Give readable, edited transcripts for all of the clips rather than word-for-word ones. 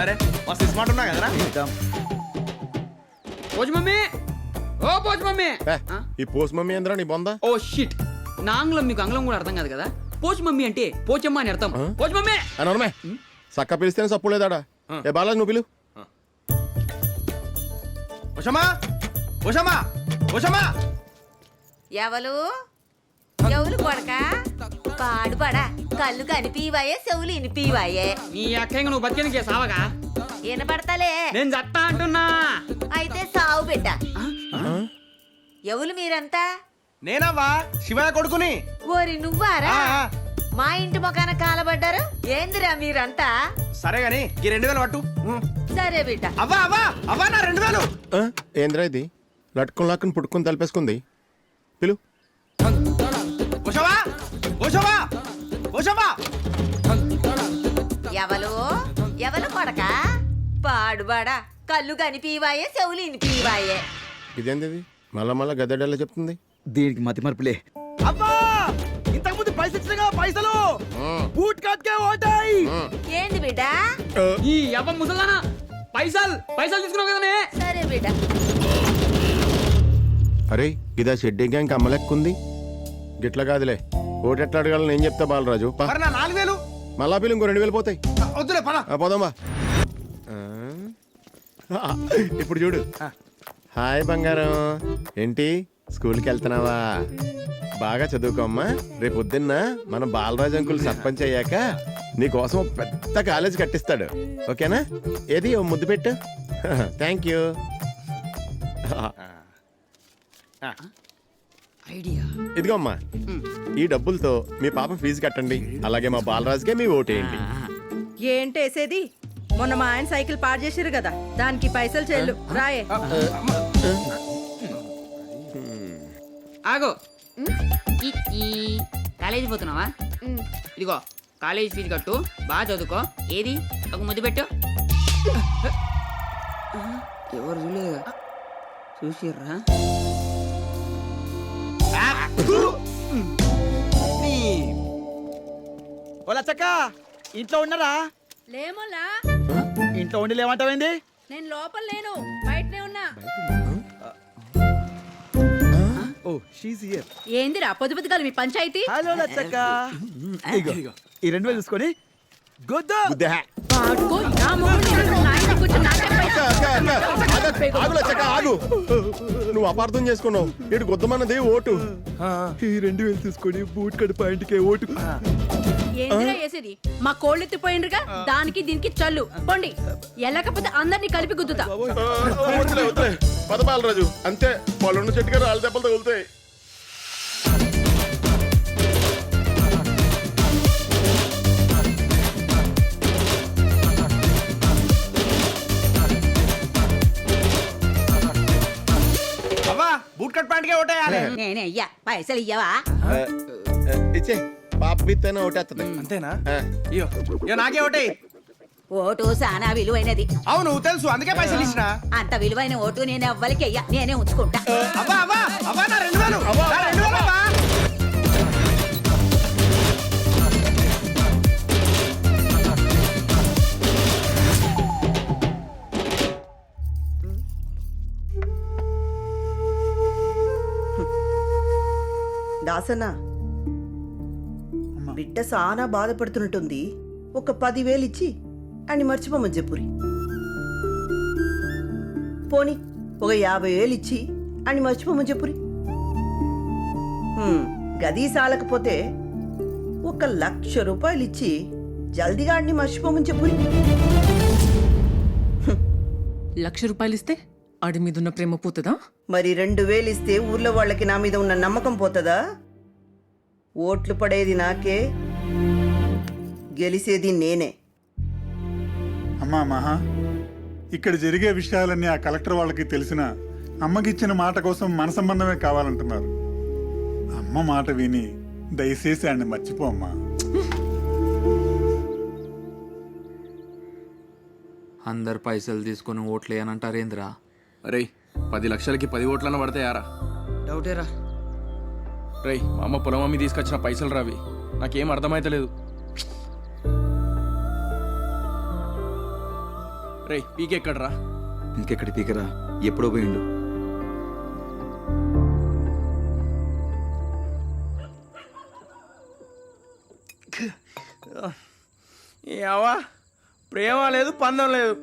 అరే మస్తు స్మార్ట్ ఉన్నా కదరా. పోచ్ మమ్మీ, ఓ పోచ్ మమ్మీ. ఈ పోస్ట్ మమ్మీ ఏంద్రా నీ బొంద? ఓ షిట్, నా ఆంగ్లం మీకు ఆంగ్లం కూడా అర్థం కాదు కదా. పోచ్ మమ్మీ అంటే పోచమ్మ అని అర్థం. పోచ్ మమ్మీ అనమే సక్క పిలిస్తేనే సప్పు లేదాడా. ఏ బాలాజీ నువ్వు పిలు. ఉషమా ఉషమా ఉషమా. ఎవలు ఎవలు కొడక పాడుపడా కళ్ళు కనిపివాయే చెవులు ఇనిపివాయే. నీ అక్కయ్య నువ్వు బతికే సావగా. వినపడతలే నేను చత్తా అంటున్నా. అయితే సావు బిడ్డ. ఎవలు మీరంతా? నేనవ్వా శివయ్య కొడుకుని. ఓరి నువ్వారా? మా ఇంటి మొఖాన కాలబడ్డారు ఏందిరా మీరంతా? సరే గాని ఈ 2000 పట్టు. సరే బిడ్డ. అవ్వా అవ్వా అవ్వా నా 2000. ఏంద్రా ఇది లట్టుకుని లాక్కుని పుట్టుకుని తలిపేసుకుంది. పిలు. ఉషమా ఉషమా ఉషమా. ఎవలు ఎవలు కొడక పాడుబడా కళ్ళు కనిపివాయే చెవులు ఇనిపివాయే. ఇదేంది మళ్ళా మళ్ళా గద్దెడల్లా చెప్తుంది. దీనికి మతి మరపులే. అబ్బా ఇంతకు ముందు పైసలు ఇచ్చినగా పైసలు బూట్ కట్కే ఓటాయి. ఏంది బిడ్డ? ఈ అవ్వ ముసలానా పైసలు పైసలు తీసుకున్నావు కదనే. సరే బిడ్డ. అరే ఇదా షెడ్డి గ్యాంగ్ అమ్మలెక్కుంది. గిట్ల కాదులే ఓటు ఎట్లా అడగాలని నేను చెప్తా బాలరాజు. మరి నా 4000 మళ్ళా పిలు ఇంకో 2000 పోతాయి. వద్దులే పద. పోదామా. ఇప్పుడు చూడు. హాయ్ బంగారం, ఏంటి స్కూల్కి వెళ్తున్నావా? బాగా చదువుకోమ్మా. రేపు పొద్దున్న మన బాలరాజు అంకుల్ సర్పంచ్ అయ్యాక నీకోసం పెద్ద కాలేజ్ కట్టిస్తాడు. ఓకేనా? ఏది ఓ ముద్దు పెట్టు. Thank you. ఐడియా. ఇదిగో అమ్మా, ఈ డబ్బులతో మీ పాప ఫీజు కట్టండి. అలాగే మా బాలరాజుకే మీ ఓటేయండి. ఏంటేసేది? మొన్న మా ఆయన సైకిల్ పాడు చేసిరు కదా, దానికి పైసలు చెల్లు రాయే. ఆగో, కాలేజీ పోతున్నావా? ఇదిగో కాలేజీ ఫీజు కట్టు, బాగా చదువుకో. ఏది ఒక ముద్దు పెట్టు. ఎవరు చూడలేదా? చూసిర్రా? ఓలా చక్క ఇంట్లో ఉన్నారా? లేమోలా, ఇంట్లో ఉండి లేమంటావేంది? నేను లోపల లేను, బయటనే ఉన్నా. ఓ షీస్ హియర్. ఏందిరా పొద్దు పొద్దుగాల మీ పంచాయతీ? హలో లచ్చక్క. ఇగో ఈ 2000 తీసుకొని గుద్దు. పాడుకో, నా మొగుడిని ఎవరు నా ఇంటికి వచ్చి నాకే పైసలు. ఆగు లచ్చక్క, ఆగు. నువ్వు అపార్థం చేసుకున్నావు. ఇటు గుద్దమన్నది ఓటు. ఈ 2000 తీసుకొని బూట్ కడ పాయింట్కే ఓటు. ఏందిరా వేసేది? మా కోళ్ళు ఎత్తిపోయిండ్రుగా, దానికి దీనికి చల్లు పొండి. ఎల్లకపోతే అందరినీ కలిపి గుద్దుతా. వదిలే, వదిలే. పద బాలరాజు, అంతే. వాళ్ళున్న చెట్టుగా రాళ్ళ దెబ్బలు తగులుతాయి. అవ్వా బూట్ కట్ ప్యాంట్కే ఓటేయాలి. నేనే అయ్యా పైసలు ఇయ్యవా? ఇచ్చే పాప బిత్తనే ఓటేస్తుంది. అంతేనా? అయ్యో ఇయ్యో నాకే ఓటే. ఓటు సానా విలువైనది. అవును తెలుసు, అందుకే పైసలు ఇచ్చిన. అంత విలువైన ఓటు నేను ఎవ్వరికి అయ్యా, నేనే ఉంచుకుంటా. అవ్వా అవ్వా అవ్వా నా 2000. నా 2000 అవ్వా. దాసనా, బిడ్డ సానా బాధపడుతున్నట్టుంది. ఒక 10,000 ఇచ్చి అని మర్చిపోమని చెప్పురి. పోని ఒక 50,000 ఇచ్చి అని మర్చిపోమని చెప్పురి. గది సాలకపోతే 1,00,000 రూపాయలు ఇచ్చి జల్దిగా అన్ని మర్చిపోమని చెప్పురి. 1,00,000 రూపాయలు ఇస్తే ఆడి మీద ఉన్న ప్రేమ పోతుందా? మరి 2,000 ఇస్తే ఊర్లో వాళ్ళకి నా మీద ఉన్న నమ్మకం పోతుందా? ఓట్లు పడేది నాకే, గెలిసేది నేనే. అమ్మా మహా, ఇక్కడ జరిగే విషయాలన్నీ ఆ కలెక్టర్ వాళ్ళకి తెలిసిన అమ్మకిచ్చిన మాట కోసం మన సంబంధమే కావాలంటున్నారు. అమ్మ మాట విని దయచేసి ఆయన్ని మర్చిపో అమ్మా. అందరు పైసలు తీసుకుని ఓట్లు అని అంటారేంద్రా? అరే 10 లక్షలకి 10 ఓట్లన్నా పడతాయారా? డౌటేరా. రేయ్ మా అమ్మ పొలం అమ్మి తీసుకొచ్చిన పైసలు రావి, నాకేం అర్థమైతలేదు. రే పీకే ఎక్కడరా? ఇంకెక్కడి పీకరా, ఎప్పుడో పోయిండు. ఏవా ప్రేమ లేదు పందం లేదు,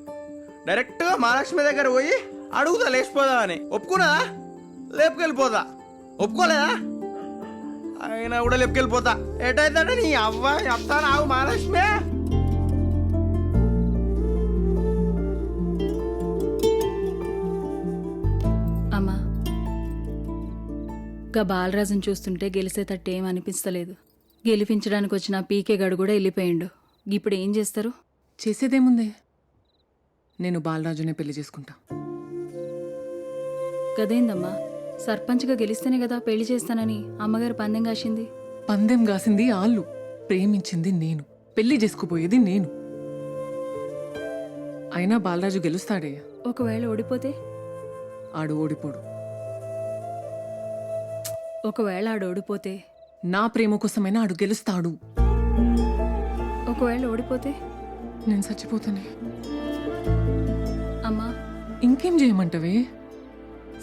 డైరెక్ట్గా మహాలక్ష్మి దగ్గర పోయి అడుగుతా లేచిపోదా అని. ఒప్పుకున్నదా? లేపుకెళ్ళిపోతా. ఒప్పుకోలేదా? అయినా కూడా లేపుకెళ్ళిపోతా. ఎటైతే నీ అవ్వ చెప్తా నాకు మహాలక్ష్మి. అమ్మా, గా బాలరాజుని చూస్తుంటే గెలిచేటట్టు ఏం అనిపిస్తలేదు. గెలిపించడానికి వచ్చిన పీకే గడు కూడా వెళ్ళిపోయిండు. ఇప్పుడు ఏం చేస్తారు? చేసేదేముంది, నేను బాలరాజునే పెళ్లి చేసుకుంటా. గదేందమ్మా, సర్పంచ్గా గెలిస్తేనే కదా పెళ్లి చేస్తానని అమ్మగారు పందెం కాసింది. పందెం కాసింది ఆళ్ళు, ప్రేమించింది నేను, పెళ్లి చేసుకుపోయేది నేను. అయినా బాలరాజు గెలుస్తాడే. ఒకవేళ ఓడిపోతే? ఆడు ఓడిపోడు. ఒకవేళ ఆడు ఓడిపోతే? నా ప్రేమ కోసమైనా ఆడు గెలుస్తాడు. ఒకవేళ ఓడిపోతే? నేను చచ్చిపోతానే. అమ్మా, ఇంకేం చేయమంటవే?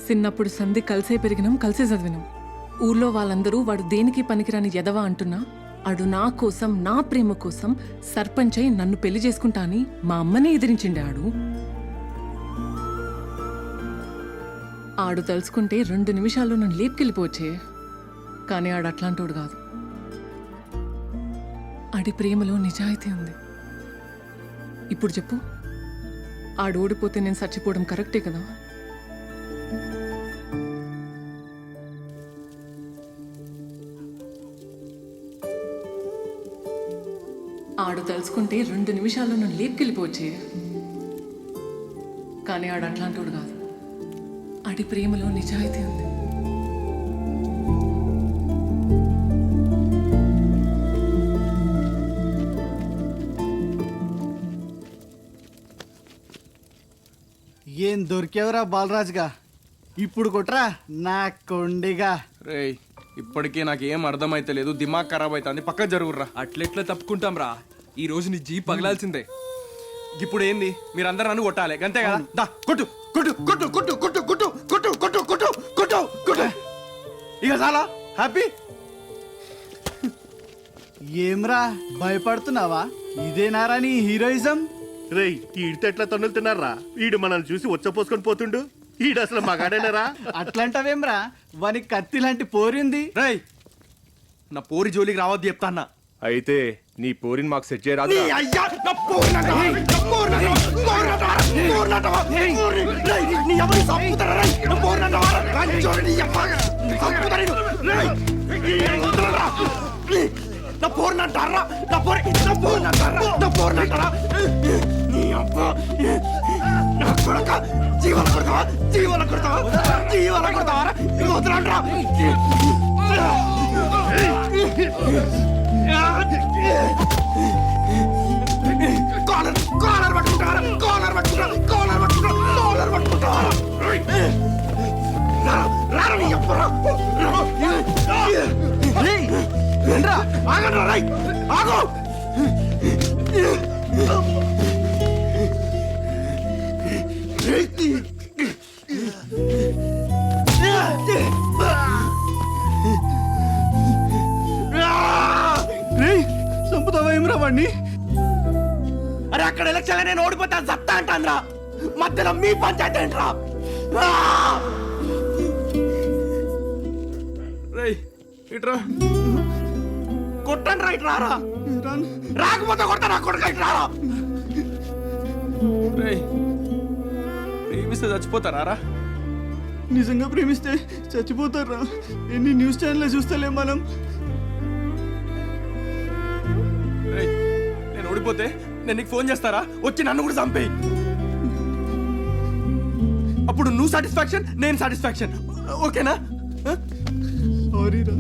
చిన్నప్పుడు సంధి కలిసే పెరిగినాం, కలిసే చదివినాం. ఊర్లో వాళ్ళందరూ వాడు దేనికి పనికిరాని ఎదవా అంటున్నా, ఆడు నా కోసం, నా ప్రేమ కోసం సర్పంచ్ అయి నన్ను పెళ్లి చేసుకుంటా అని మా అమ్మనే ఎదిరించిండే. ఆడు తలుచుకుంటే 2 నిమిషాల్లో నన్ను లేపుకెళ్ళిపోవచ్చే. కానీ ఆడు అట్లాంటోడు కాదు. ఆడి ప్రేమలో నిజాయితీ ఉంది. ఇప్పుడు చెప్పు, ఆడు ఓడిపోతే నేను చచ్చిపోవడం కరెక్టే కదా? ఆడు తలుచుకుంటే 2 నిమిషాల్లో నన్ను లేపుకెళ్ళిపోవచ్చే. కానీ ఆడు అట్లాంటోడు కాదు. ఆడి ప్రేమలో నిజాయితీ ఉంది. ఏం దొరికేవరా బాలరాజుగా, ఇప్పుడు కొట్రా నా కొండిగా. రేయ్ ఇప్పటికే నాకు ఏం అర్థమైతే లేదు, దిమాగ్ ఖరాబ్ అవుతుంది. పక్క జరుగుర్రా. అట్లెట్లా తప్పుకుంటాం రా, ఈ రోజు నీ జీ పగలాల్సిందే. ఇప్పుడు ఏంది, మీరందరూ నన్ను కొట్టాలి అంతే కదా? దా కొట్టు కొట్టు కొట్టు కొట్టు కొట్టు కొట్టు కొట్టు కొట్టు కొట్టు కొట్టు కొట్టు. ఇక చాలా హ్యాపీ. ఏమ్రా భయపడుతున్నావా? ఇదేనారా నీ హీరోయిజం? రేయ్ ఈడితో ఎట్లా తన్నులుతున్నారా? ఈడు మనల్ని చూసి వచ్చపోసుకొని పోతుండు. ఈడు అసలు మగాడేనరా? అట్లాంటవేమ్రా, వానికి కత్తి లాంటి పోరింది. రేయ్ నా పోరి జోలికి రావద్దు చెప్తాన్నా. అయితే నీ పోరిని మాకు సెట్ చేయరాదు. జీవన కొడతావా? జీవన కొడతావా? జీవన కొడతావా? వదలండ్రా. కాలర్ కాలర్ పట్టుకుంటారా? కాలర్ పట్టుకుంటారా? కాలర్ పట్టుకుంటారా? కాలర్ పట్టుకుంటారా? రారా నీ అబ్బరా. ఏంట్రా ఆగండ్రా. రై ఆగు. చంపుతావా ఏమ్రా వాడిని? అరే అక్కడ ఎలక్షన్ నేను ఓడిపోతా సత్తా అంటాన్రా, మధ్యలో మీ పంచాయతీ ఏంట్రా? రేయ్ ఇట్రా కొట్టండి. రైట్ రారా, రాకపోతే కొడతా నా కొడుకు. ఇటు రారా. రేయ్ ప్రేమిస్తే చచ్చిపోతారా? నిజంగా ప్రేమిస్తే చచ్చిపోతారా? ఎన్ని న్యూస్ ఛానల్ చూస్తలేం మనం. రేయ్ నేను ఓడిపోతే నేను నీకు ఫోన్ చేస్తారా? వచ్చి నన్ను కూడా చంపేయి. అప్పుడు నువ్వు సాటిస్ఫాక్షన్, నేను సాటిస్ఫాక్షన్. ఓకేనా? సారీ రా.